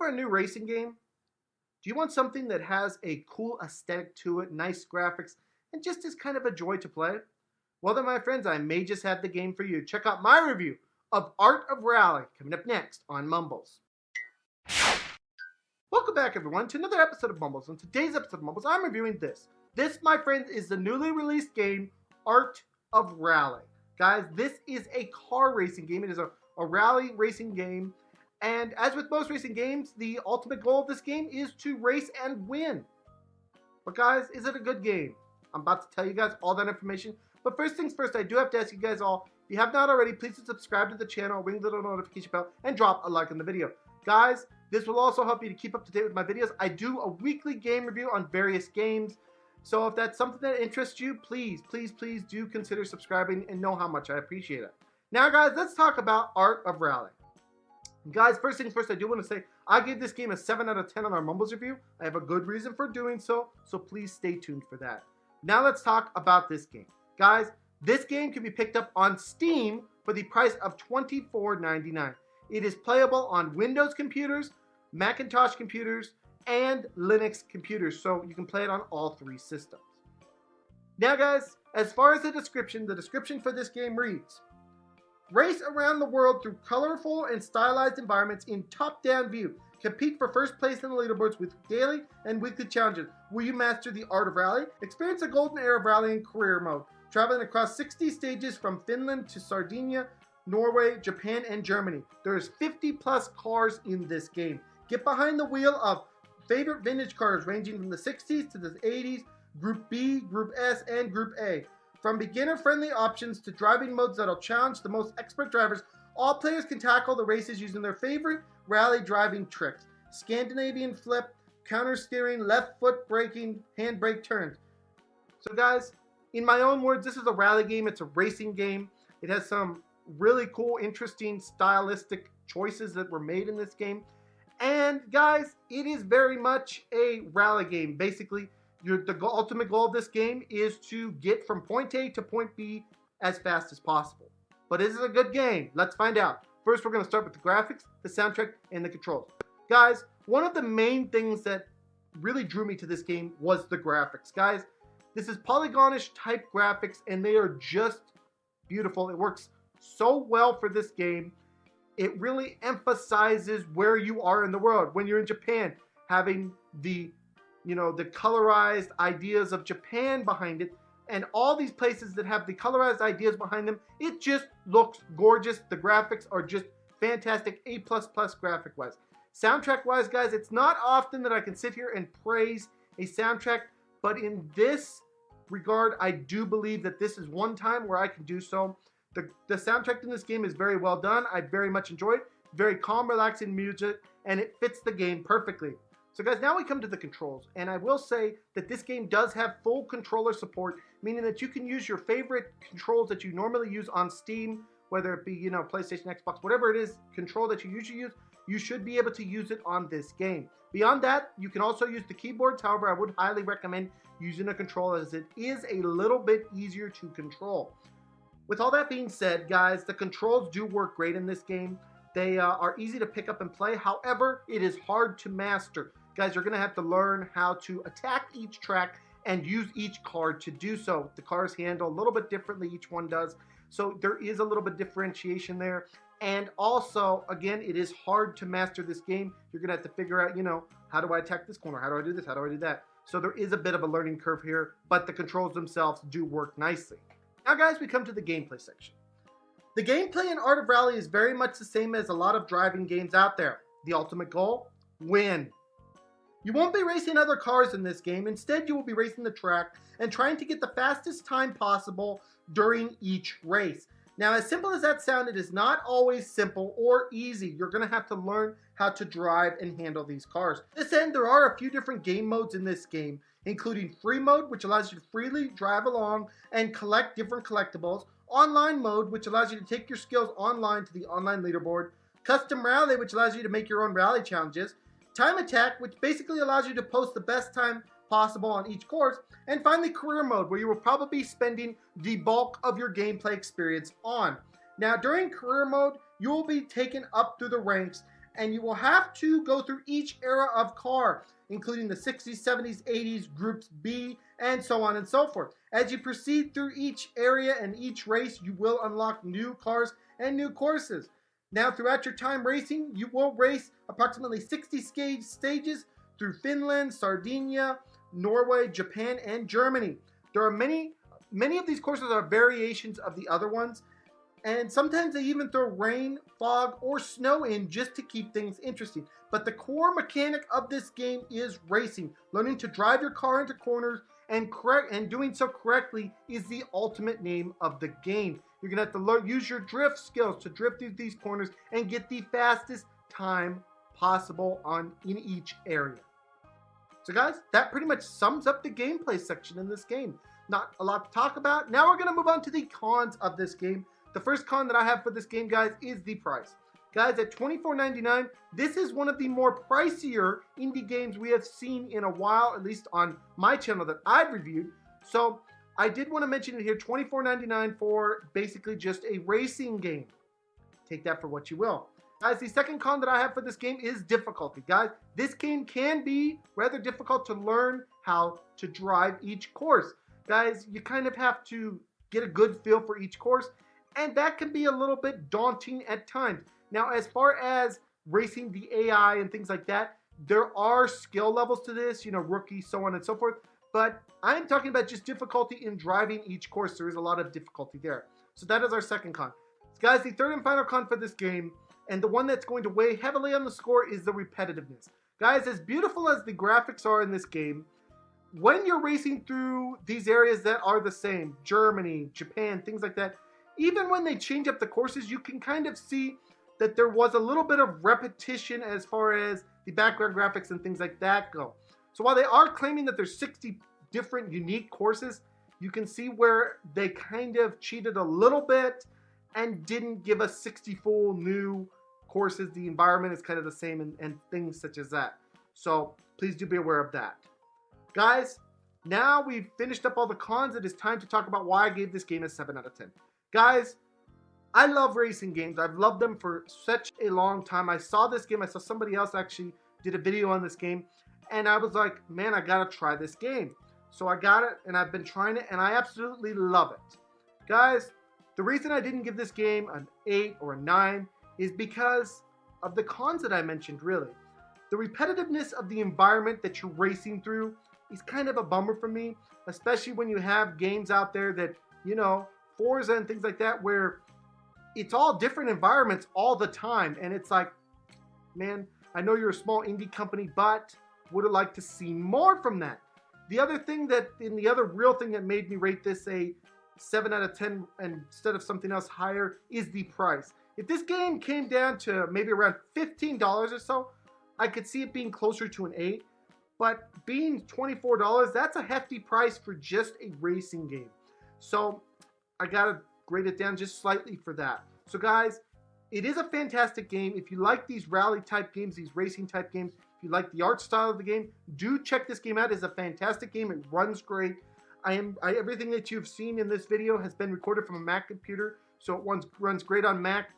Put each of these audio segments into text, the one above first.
for a new racing game? Do you want something that has a cool aesthetic to it, nice graphics, and just is kind of a joy to play? Well then, my friends, I may just have the game for you. Check out my review of Art of Rally coming up next on Mumbles. Welcome back, everyone, to another episode of Mumbles. On today's episode of Mumbles, I'm reviewing this. This, my friends, is the newly released game, Art of Rally. Guys, this is a car racing game. It is a rally racing game. And as with most racing games, the ultimate goal of this game is to race and win. But guys, is it a good game? I'm about to tell you guys all that information. But first things first, I do have to ask you guys all, if you have not already, please subscribe to the channel, ring the little notification bell, and drop a like on the video. Guys, this will also help you to keep up to date with my videos. I do a weekly game review on various games. So if that's something that interests you, please do consider subscribing and know how much I appreciate it. Now guys, let's talk about Art of Rally. Guys, first things first, I do want to say I gave this game a 7 out of 10 on our Mumbles review. I have a good reason for doing so, so please stay tuned for that. Now let's talk about this game. Guys, this game can be picked up on Steam for the price of $24.99. It is playable on Windows computers, Macintosh computers, and Linux computers, so you can play it on all three systems. Now guys, as far as the description for this game reads, race around the world through colorful and stylized environments in top-down view. Compete for first place in the leaderboards with daily and weekly challenges. Will you master the art of rally? Experience a golden era of rally in career mode. Traveling across 60 stages from Finland to Sardinia, Norway, Japan, and Germany. There's 50 plus cars in this game. Get behind the wheel of favorite vintage cars ranging from the 60s to the 80s, Group B, Group S, and Group A. From beginner-friendly options to driving modes that'll challenge the most expert drivers, all players can tackle the races using their favorite rally driving tricks. Scandinavian flip, counter steering, left foot braking, handbrake turns. So guys, in my own words, this is a rally game. It's a racing game. It has some really cool, interesting, stylistic choices that were made in this game. And guys, it is very much a rally game. Basically, the ultimate goal of this game is to get from point A to point B as fast as possible. But is it a good game? Let's find out. First, we're going to start with the graphics, the soundtrack, and the controls. Guys, one of the main things that really drew me to this game was the graphics. Guys, this is polygonish type graphics, and they are just beautiful. It works so well for this game. It really emphasizes where you are in the world. When you're in Japan, having the colorized ideas of Japan behind it, and all these places that have the colorized ideas behind them, it just looks gorgeous. The graphics are just fantastic, A++ graphic-wise. Soundtrack-wise, guys, it's not often that I can sit here and praise a soundtrack, but in this regard, I do believe that this is one time where I can do so. The soundtrack in this game is very well done. I very much enjoy it. Very calm, relaxing music, and it fits the game perfectly. So guys, now we come to the controls, and I will say that this game does have full controller support, meaning that you can use your favorite controls that you normally use on Steam, whether it be, PlayStation, Xbox, whatever it is, control that you usually use, you should be able to use it on this game. Beyond that, you can also use the keyboards. However, I would highly recommend using a controller as it is a little bit easier to control. With all that being said, guys, the controls do work great in this game. They are easy to pick up and play. However, it is hard to master. Guys, you're going to have to learn how to attack each track and use each card to do so. The cars handle a little bit differently, each one does. So there is a little bit of differentiation there. And also, again, it is hard to master this game. You're going to have to figure out, how do I attack this corner? How do I do this? How do I do that? So there is a bit of a learning curve here, but the controls themselves do work nicely. Now guys, we come to the gameplay section. The gameplay in Art of Rally is very much the same as a lot of driving games out there. The ultimate goal? Win. You won't be racing other cars in this game. Instead, you will be racing the track and trying to get the fastest time possible during each race. Now, as simple as that sounds, it is not always simple or easy. You're going to have to learn how to drive and handle these cars. To this end, there are a few different game modes in this game, including free mode, which allows you to freely drive along and collect different collectibles, online mode, which allows you to take your skills online to the online leaderboard, custom rally, which allows you to make your own rally challenges, time attack, which basically allows you to post the best time possible on each course, and finally career mode, where you will probably be spending the bulk of your gameplay experience on. Now during career mode, you will be taken up through the ranks and you will have to go through each era of car, including the 60s, 70s, 80s, groups B, and so on and so forth. As you proceed through each area and each race, you will unlock new cars and new courses. Now, throughout your time racing, you will race approximately 60 stages through Finland, Sardinia, Norway, Japan, and Germany. There are many of these courses are variations of the other ones, and sometimes they even throw rain, fog, or snow in just to keep things interesting. But the core mechanic of this game is racing. Learning to drive your car into corners and doing so correctly is the ultimate name of the game. You're gonna have to use your drift skills to drift through these corners and get the fastest time possible in each area. So guys, that pretty much sums up the gameplay section in this game. Not a lot to talk about. Now we're gonna move on to the cons of this game. The first con that I have for this game, guys, is the price. Guys, at $24.99, this is one of the more pricier indie games we have seen in a while, at least on my channel that I've reviewed. So I did want to mention it here, $24.99 for basically just a racing game. Take that for what you will. Guys, the second con that I have for this game is difficulty. Guys, this game can be rather difficult to learn how to drive each course. Guys, you kind of have to get a good feel for each course, and that can be a little bit daunting at times. Now, as far as racing the AI and things like that, there are skill levels to this, you know, rookie, so on and so forth. But I'm talking about just difficulty in driving each course. There is a lot of difficulty there. So that is our second con. So guys, the third and final con for this game, and the one that's going to weigh heavily on the score, is the repetitiveness. Guys, as beautiful as the graphics are in this game, when you're racing through these areas that are the same, Germany, Japan, things like that, even when they change up the courses, you can kind of see that there was a little bit of repetition as far as the background graphics and things like that go. So while they are claiming that there's 60 different unique courses, you can see where they kind of cheated a little bit and didn't give us 60 full new courses. The environment is kind of the same and things such as that. So please do be aware of that. Guys, now we've finished up all the cons, it is time to talk about why I gave this game a 7 out of 10. Guys, I love racing games. I've loved them for such a long time. I saw this game. I saw somebody else actually did a video on this game. And I was like, man, I got to try this game. So I got it, and I've been trying it, and I absolutely love it. Guys, the reason I didn't give this game an 8 or a 9 is because of the cons that I mentioned, really. The repetitiveness of the environment that you're racing through is kind of a bummer for me, especially when you have games out there that, you know, Forza and things like that, where it's all different environments all the time. And it's like, man, I know you're a small indie company, but would have liked to see more from that. The other thing the other real thing that made me rate this a 7 out of 10 instead of something else higher is the price. If this game came down to maybe around $15 or so, I could see it being closer to an 8. But being $24, that's a hefty price for just a racing game. So I gotta grade it down just slightly for that. So guys, it is a fantastic game. If you like these rally type games, these racing type games, if you like the art style of the game, do check this game out. It's a fantastic game. It runs great. Everything that you've seen in this video has been recorded from a Mac computer, so it runs great on Mac,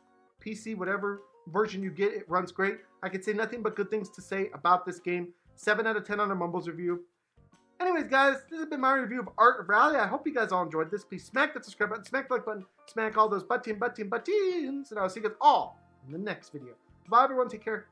PC, whatever version you get, it runs great. I could say nothing but good things to say about this game. 7 out of 10 on a Mumbles review. Anyways, guys, this has been my review of Art of Rally. I hope you guys all enjoyed this. Please smack that subscribe button, smack the like button, smack all those buttons, and I'll see you guys all in the next video. Bye, everyone. Take care.